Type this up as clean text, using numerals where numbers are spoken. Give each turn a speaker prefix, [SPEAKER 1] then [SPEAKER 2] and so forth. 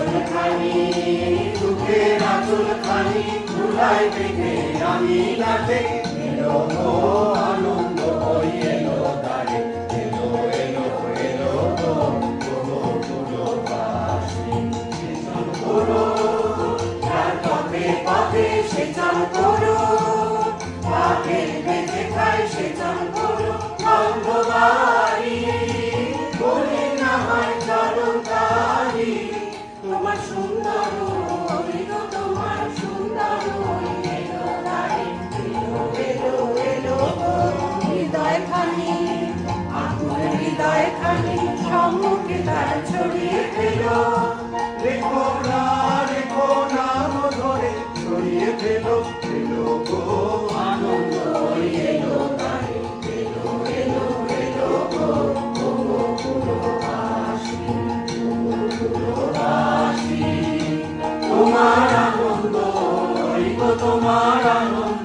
[SPEAKER 1] আঁচলখানি দুঃখের আঁচলখানি ধুলায় বেঁধে আমি নাচে এলো গো আনন্দ ওই এলো দ্বারে এলো এলো এলো গো গো পুরবাসী সেচন করো যার পথে পথে সেচন করো পাখির বেঁচে খায় সেচন করো বন্ধবাড়ি বলে না হয় চরণকারী তোমার সুন্দর তোমার সুন্দর এলো দ্বারে এলো এলো এলো হৃদয় খানি আকুল হৃদয় খানি সম্মুখে তার ছড়িয়ে ফেলো রেখো না ধরে ছড়িয়ে ফেলো এলো গো আনন্দ এলো দ্বারে এলো এলো এলো গো পুরবাসী পুরবাসী তোমার আনন্দ তোমার আনন্দ